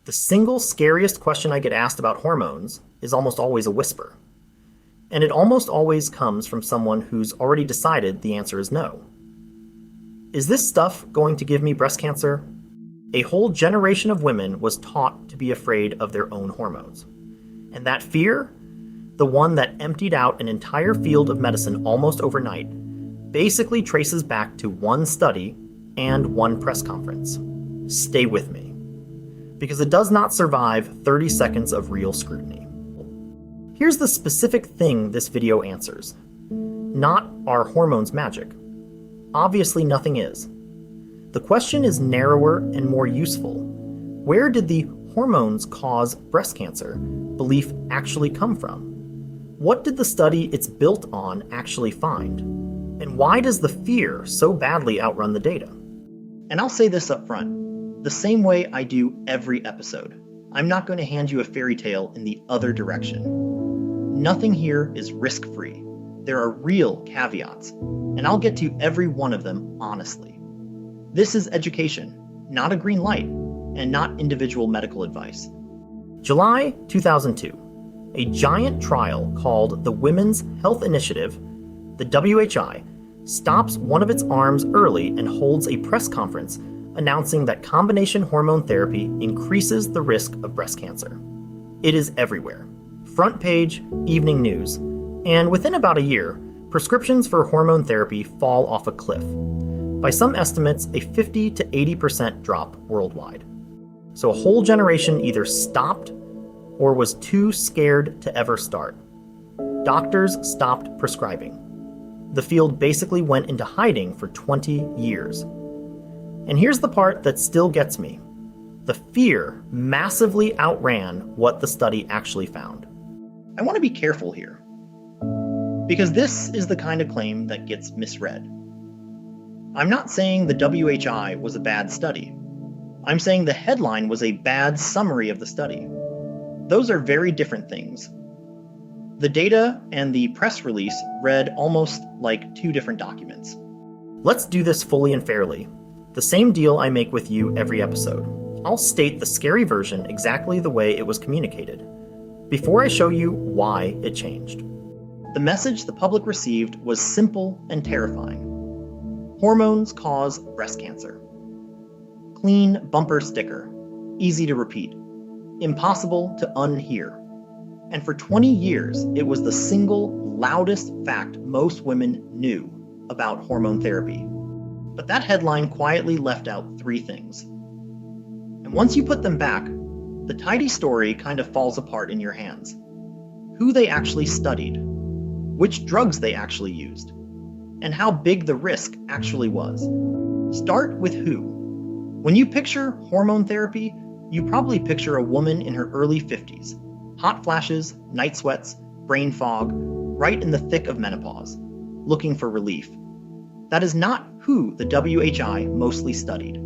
The single scariest question I get asked about hormones is almost always a whisper. And it almost always comes from someone who's already decided the answer is no. Is this stuff going to give me breast cancer? A whole generation of women was taught to be afraid of their own hormones. And that fear, the one that emptied out an entire field of medicine almost overnight, basically traces back to one study and one press conference. Stay with me, because it does not survive 30 seconds of real scrutiny. Here's the specific thing this video answers. Not are hormones magic? Obviously nothing is. The question is narrower and more useful. Where did the hormones cause breast cancer belief actually come from? What did the study it's built on actually find? And why does the fear so badly outrun the data? And I'll say this up front. The same way I do every episode, I'm not going to hand you a fairy tale in the other direction. Nothing here is risk-free. There are real caveats, and I'll get to every one of them honestly. This is education, not a green light, and not individual medical advice. July 2002, a giant trial called the Women's Health Initiative, the WHI, stops one of its arms early and holds a press conference announcing that combination hormone therapy increases the risk of breast cancer. It is everywhere. Front page, evening news. And within about a year, prescriptions for hormone therapy fall off a cliff. By some estimates, a 50 to 80% drop worldwide. So a whole generation either stopped or was too scared to ever start. Doctors stopped prescribing. The field basically went into hiding for 20 years. And here's the part that still gets me. The fear massively outran what the study actually found. I want to be careful here, because this is the kind of claim that gets misread. I'm not saying the WHI was a bad study. I'm saying the headline was a bad summary of the study. Those are very different things. The data and the press release read almost like two different documents. Let's do this fully and fairly. The same deal I make with you every episode. I'll state the scary version exactly the way it was communicated, before I show you why it changed. The message the public received was simple and terrifying. Hormones cause breast cancer. Clean bumper sticker, easy to repeat, impossible to unhear. And for 20 years, it was the single loudest fact most women knew about hormone therapy. But that headline quietly left out three things. And once you put them back, the tidy story kind of falls apart in your hands. Who they actually studied, which drugs they actually used, and how big the risk actually was. Start with who. When you picture hormone therapy, you probably picture a woman in her early 50s, hot flashes, night sweats, brain fog, right in the thick of menopause, looking for relief. That is not who the WHI mostly studied.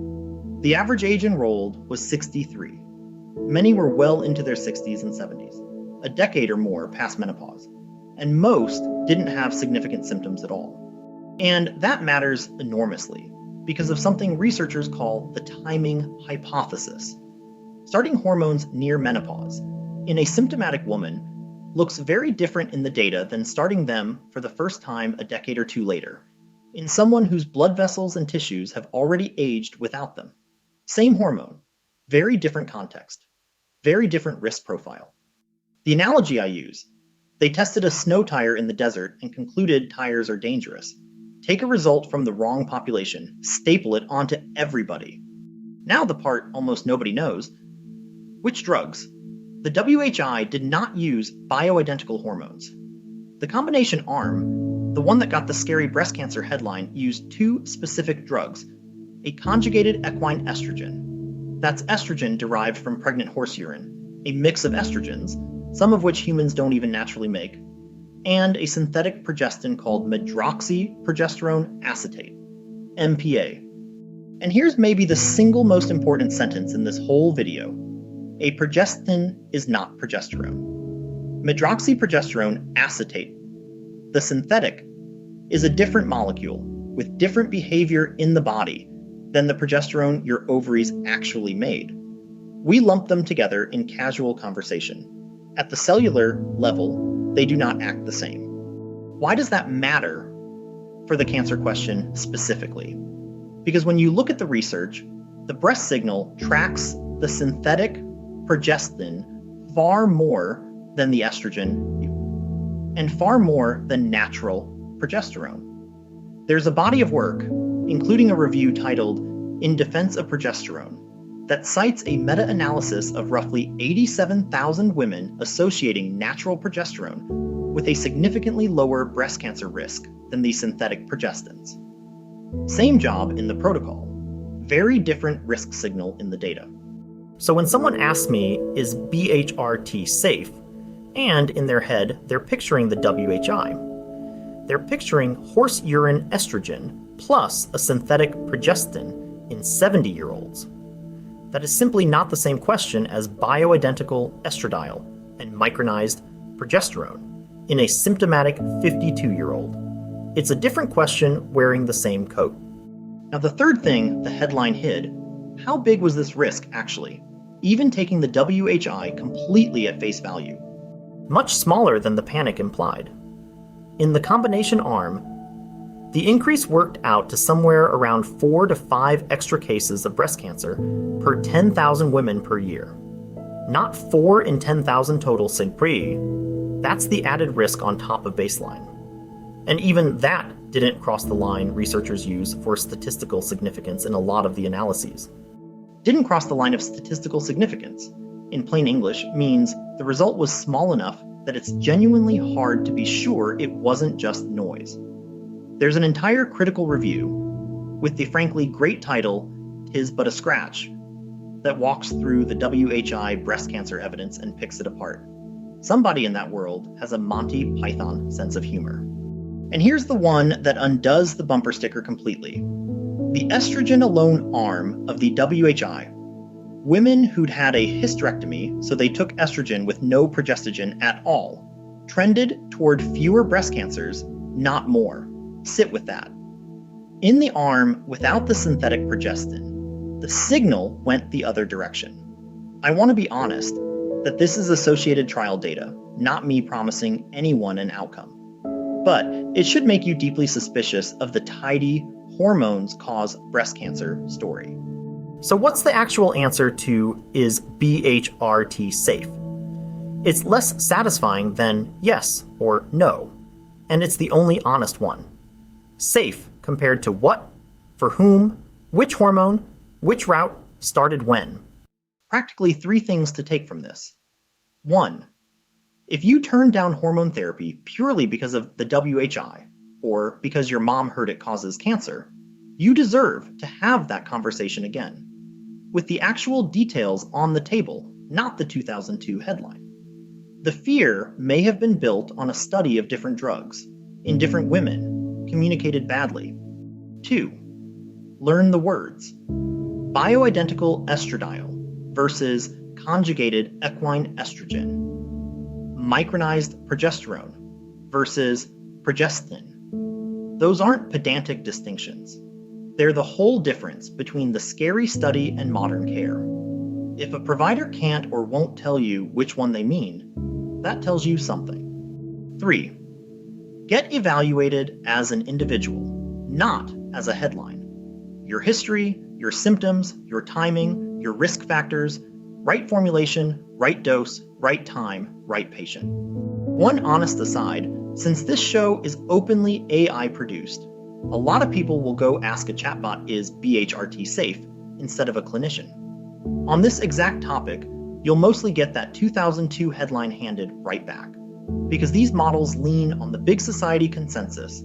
The average age enrolled was 63. Many were well into their 60s and 70s, a decade or more past menopause, and most didn't have significant symptoms at all. And that matters enormously because of something researchers call the timing hypothesis. Starting hormones near menopause in a symptomatic woman looks very different in the data than starting them for the first time a decade or two later, in someone whose blood vessels and tissues have already aged without them. Same hormone, very different context, very different risk profile. The analogy I use, they tested a snow tire in the desert and concluded tires are dangerous. Take a result from the wrong population, staple it onto everybody. Now the part almost nobody knows. Which drugs? The WHI did not use bioidentical hormones. The combination arm, the one that got the scary breast cancer headline, used two specific drugs, a conjugated equine estrogen. That's estrogen derived from pregnant horse urine, a mix of estrogens, some of which humans don't even naturally make, and a synthetic progestin called medroxyprogesterone acetate, MPA. And here's maybe the single most important sentence in this whole video. A progestin is not progesterone. Medroxyprogesterone acetate, the synthetic, is a different molecule with different behavior in the body than the progesterone your ovaries actually made. We lump them together in casual conversation. At the cellular level, they do not act the same. Why does that matter for the cancer question specifically? Because when you look at the research, the breast signal tracks the synthetic progestin far more than the estrogen and far more than natural progesterone. There's a body of work, including a review titled In Defense of Progesterone, that cites a meta-analysis of roughly 87,000 women associating natural progesterone with a significantly lower breast cancer risk than the synthetic progestins. Same job in the protocol, very different risk signal in the data. So when someone asks me, is BHRT safe? And in their head, they're picturing the WHI. They're picturing horse urine estrogen plus a synthetic progestin in 70-year-olds. That is simply not the same question as bioidentical estradiol and micronized progesterone in a symptomatic 52-year-old. It's a different question wearing the same coat. Now, the third thing the headline hid, how big was this risk actually? Even taking the WHI completely at face value. Much smaller than the panic implied. In the combination arm, the increase worked out to somewhere around 4 to 5 extra cases of breast cancer per 10,000 women per year. Not 4 in 10,000 total sig-free. That's the added risk on top of baseline. And even that didn't cross the line researchers use for statistical significance in a lot of the analyses. Didn't cross the line of statistical significance, in plain English, means the result was small enough that it's genuinely hard to be sure it wasn't just noise. There's an entire critical review, with the frankly great title, "'Tis But a Scratch," that walks through the WHI breast cancer evidence and picks it apart. Somebody in that world has a Monty Python sense of humor. And here's the one that undoes the bumper sticker completely. The estrogen-alone arm of the WHI, women who'd had a hysterectomy, so they took estrogen with no progestogen at all, trended toward fewer breast cancers, not more. Sit with that. In the arm without the synthetic progestin, the signal went the other direction. I want to be honest that this is associated trial data, not me promising anyone an outcome. But it should make you deeply suspicious of the tidy hormones cause breast cancer story. So what's the actual answer to is BHRT safe? It's less satisfying than yes or no, and it's the only honest one. Safe compared to what, for whom, which hormone, which route, started when. Practically 3 things to take from this. 1. If you turn down hormone therapy purely because of the WHI, or because your mom heard it causes cancer, you deserve to have that conversation again, with the actual details on the table, not the 2002 headline. The fear may have been built on a study of different drugs, in different women, communicated badly. 2. Learn the words. Bioidentical estradiol versus conjugated equine estrogen. Micronized progesterone versus progestin. Those aren't pedantic distinctions. They're the whole difference between the scary study and modern care. If a provider can't or won't tell you which one they mean, that tells you something. 3. Get evaluated as an individual, not as a headline. Your history, your symptoms, your timing, your risk factors, right formulation, right dose, right time, right patient. One honest aside, since this show is openly AI produced, a lot of people will go ask a chatbot, is BHRT safe, instead of a clinician. On this exact topic, you'll mostly get that 2002 headline handed right back, because these models lean on the big society consensus,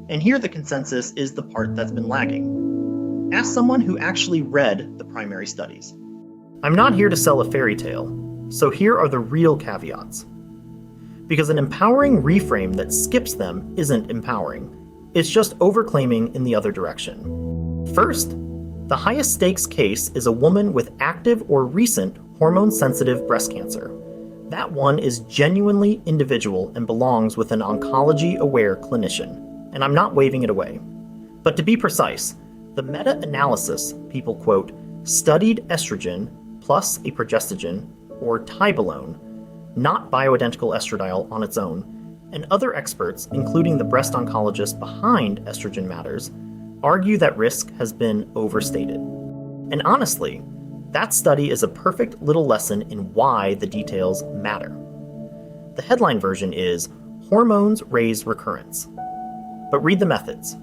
and here the consensus is the part that's been lagging. Ask someone who actually read the primary studies. I'm not here to sell a fairy tale, so here are the real caveats. Because an empowering reframe that skips them isn't empowering. It's just overclaiming in the other direction. First, the highest stakes case is a woman with active or recent hormone-sensitive breast cancer. That one is genuinely individual and belongs with an oncology-aware clinician, and I'm not waving it away. But to be precise, the meta-analysis people quote studied estrogen plus a progestogen or tibolone, not bioidentical estradiol on its own, and other experts, including the breast oncologist behind Estrogen Matters, argue that risk has been overstated. And honestly, that study is a perfect little lesson in why the details matter. The headline version is Hormones Raise Recurrence. But read the methods.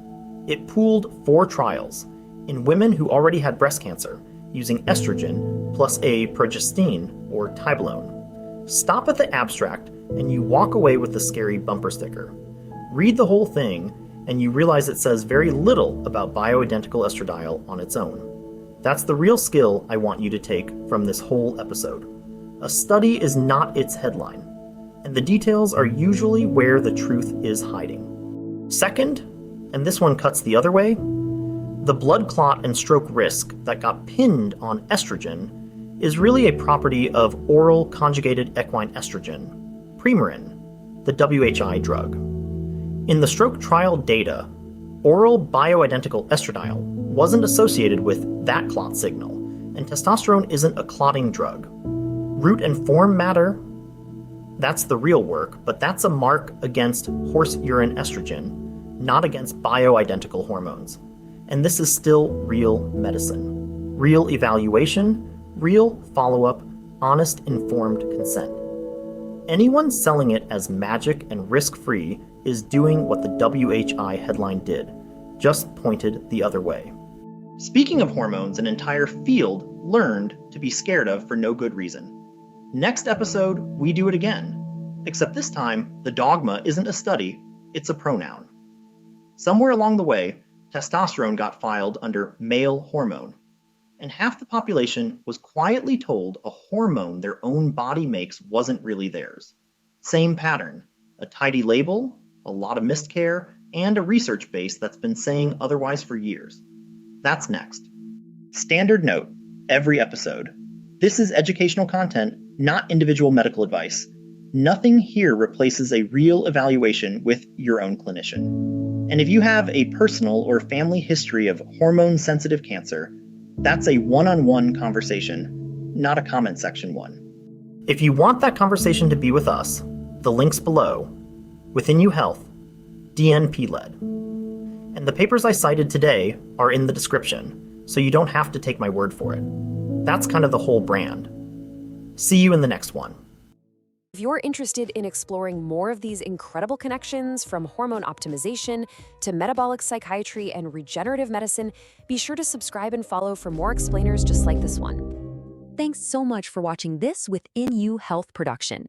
It pooled 4 trials in women who already had breast cancer using estrogen plus a progestin or tibolone. Stop at the abstract and you walk away with the scary bumper sticker. Read the whole thing and you realize it says very little about bioidentical estradiol on its own. That's the real skill I want you to take from this whole episode. A study is not its headline, and the details are usually where the truth is hiding. Second, and this one cuts the other way, the blood clot and stroke risk that got pinned on estrogen is really a property of oral conjugated equine estrogen, Premarin, the WHI drug. In the stroke trial data, oral bioidentical estradiol wasn't associated with that clot signal, and testosterone isn't a clotting drug. Root and form matter, that's the real work, but that's a mark against horse urine estrogen, not against bioidentical hormones. And this is still real medicine. Real evaluation, real follow-up, honest, informed consent. Anyone selling it as magic and risk-free is doing what the WHI headline did, just pointed the other way. Speaking of hormones, an entire field learned to be scared of for no good reason. Next episode, we do it again. Except this time, the dogma isn't a study, it's a pronoun. Somewhere along the way, testosterone got filed under male hormone, and half the population was quietly told a hormone their own body makes wasn't really theirs. Same pattern, a tidy label, a lot of missed care, and a research base that's been saying otherwise for years. That's next. Standard note, every episode. This is educational content, not individual medical advice. Nothing here replaces a real evaluation with your own clinician. And if you have a personal or family history of hormone-sensitive cancer, that's a one-on-one conversation, not a comment section one. If you want that conversation to be with us, the link's below. Within You Health, DNP-led. And the papers I cited today are in the description, so you don't have to take my word for it. That's kind of the whole brand. See you in the next one. If you're interested in exploring more of these incredible connections from hormone optimization to metabolic psychiatry and regenerative medicine, be sure to subscribe and follow for more explainers just like this one. Thanks so much for watching this Within You Health production.